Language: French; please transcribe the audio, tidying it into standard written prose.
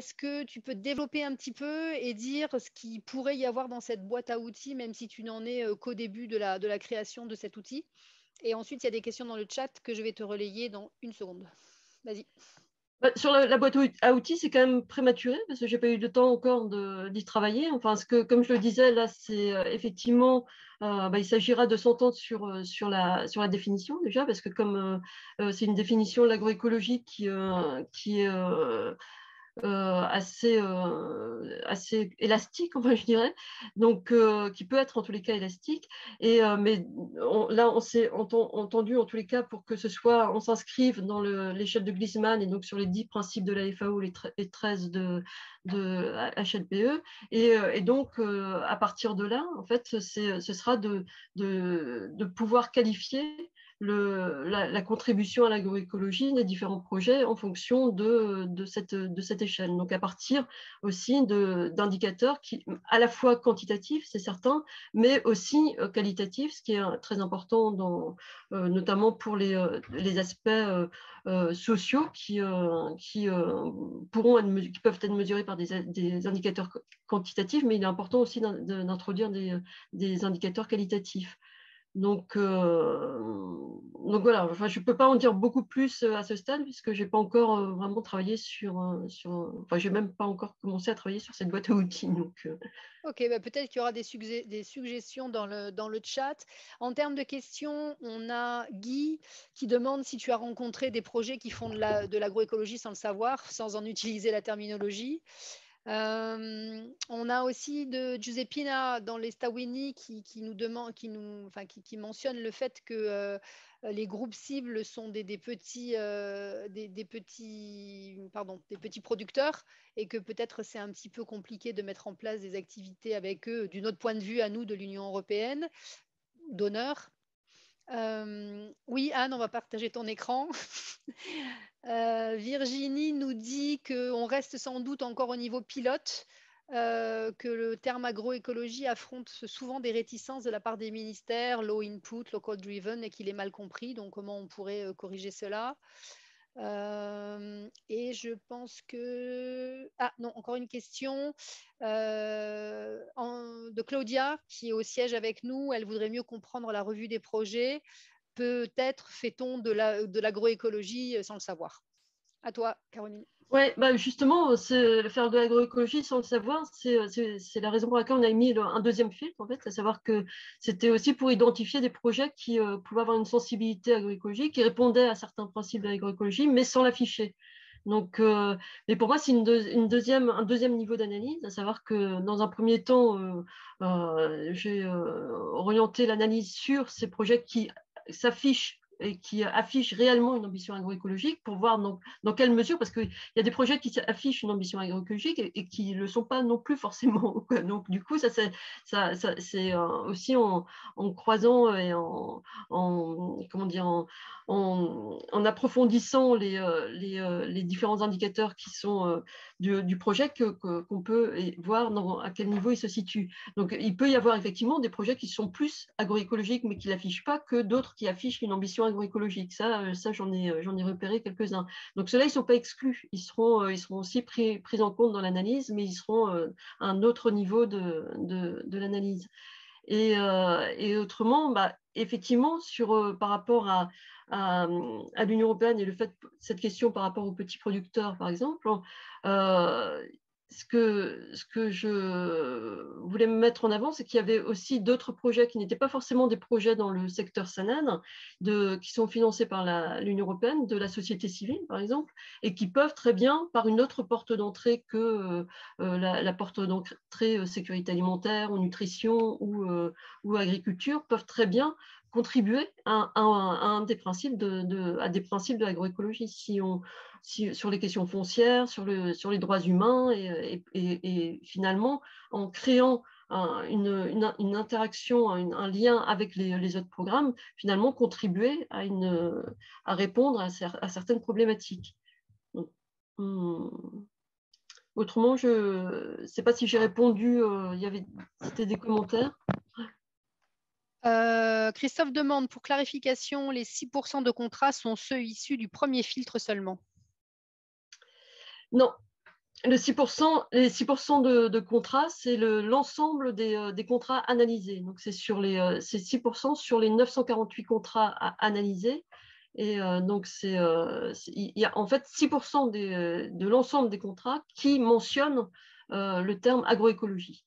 est-ce que tu peux développer un petit peu et dire ce qu'il pourrait y avoir dans cette boîte à outils, même si tu n'en es qu'au début de la création de cet outil? Et ensuite, il y a des questions dans le chat que je vais te relayer dans une seconde. Vas-y. Bah, sur la boîte à outils, c'est quand même prématuré parce que j'ai pas eu le temps encore d'y travailler. Enfin, comme je le disais, là, c'est effectivement, il s'agira de s'entendre sur la définition déjà, parce que comme c'est une définition de l'agroécologie qui est assez élastique, enfin, je dirais, donc qui peut être en tous les cas élastique. Mais là, on s'est entendu en tous les cas pour que on s'inscrive dans l'échelle de Gliessman et donc sur les 10 principes de la FAO, les 13 de HLPE. Et donc, à partir de là, en fait, ce sera de pouvoir qualifier la contribution à l'agroécologie des différents projets en fonction de cette échelle. Donc, à partir aussi d'indicateurs qui, à la fois quantitatifs, c'est certain, mais aussi qualitatifs, ce qui est très important notamment pour les aspects sociaux qui peuvent être mesurés par des indicateurs quantitatifs, mais il est important aussi d'introduire des indicateurs qualitatifs. Donc voilà, enfin, je ne peux pas en dire beaucoup plus à ce stade puisque je n'ai pas encore vraiment travaillé enfin, je n'ai même pas encore commencé à travailler sur cette boîte à outils. Ok, bah peut-être qu'il y aura des suggestions dans le chat. En termes de questions, on a Guy qui demande si tu as rencontré des projets qui font de l'agroécologie sans le savoir, sans en utiliser la terminologie. On a aussi de Giuseppina dans les Stawini qui nous demande, qui mentionne le fait que les groupes cibles sont des petits, des petits producteurs et que peut-être c'est un petit peu compliqué de mettre en place des activités avec eux d'une autre point de vue à nous de l'Union européenne, d'honneur. Oui, Anne, on va partager ton écran. Virginie nous dit qu'on reste sans doute encore au niveau pilote, que le terme agroécologie affronte souvent des réticences de la part des ministères, low input, local driven, et qu'il est mal compris. Donc, comment on pourrait corriger cela? Et je pense que... Ah non, encore une question de Claudia, qui est au siège avec nous. Elle voudrait mieux comprendre la revue des projets. Peut-être fait-on de l'agroécologie sans le savoir. À toi, Caroline. Ouais, bah justement, faire de l'agroécologie sans le savoir, c'est la raison pour laquelle on a mis un deuxième filtre, en fait, à savoir que c'était aussi pour identifier des projets qui pouvaient avoir une sensibilité agroécologique, qui répondaient à certains principes de l'agroécologie, mais sans l'afficher. Donc, mais pour moi, c'est un deuxième niveau d'analyse, à savoir que dans un premier temps, j'ai orienté l'analyse sur ces projets qui s'affichent et qui affichent réellement une ambition agroécologique pour voir dans quelle mesure, parce qu'il y a des projets qui affichent une ambition agroécologique et qui ne le sont pas non plus forcément. Donc, du coup, c'est aussi en croisant et comment dire, en approfondissant les différents indicateurs qui sont du projet qu'on peut voir à quel niveau il se situe. Donc, il peut y avoir effectivement des projets qui sont plus agroécologiques, mais qui ne l'affichent pas, que d'autres qui affichent une ambition agroécologique. Ça j'en ai repéré quelques-uns. Donc, ceux-là, ils ne sont pas exclus. Ils seront aussi pris en compte dans l'analyse, mais ils seront à un autre niveau de l'analyse. Et autrement, effectivement, par rapport à l'Union européenne et cette question par rapport aux petits producteurs, par exemple, ce que je voulais me mettre en avant, c'est qu'il y avait aussi d'autres projets qui n'étaient pas forcément des projets dans le secteur SANAN, qui sont financés par l'Union européenne, de la société civile, par exemple, et qui peuvent très bien, par une autre porte d'entrée que la porte d'entrée sécurité alimentaire ou nutrition ou agriculture, peuvent très bien contribuer à des principes de l'agroécologie. Sur les questions foncières, sur les droits humains et finalement en créant une interaction, un lien avec les autres programmes, finalement contribuer à répondre à certaines problématiques. Donc, autrement, je ne sais pas si j'ai répondu, c'était des commentaires. Christophe demande, pour clarification, les 6% de contrats sont ceux issus du premier filtre seulement? Non. les 6% de contrats, c'est l'ensemble des contrats analysés. Donc, c'est 6% sur les 948 contrats analysés. Et donc, il y a en fait 6% de l'ensemble des contrats qui mentionnent le terme agroécologie.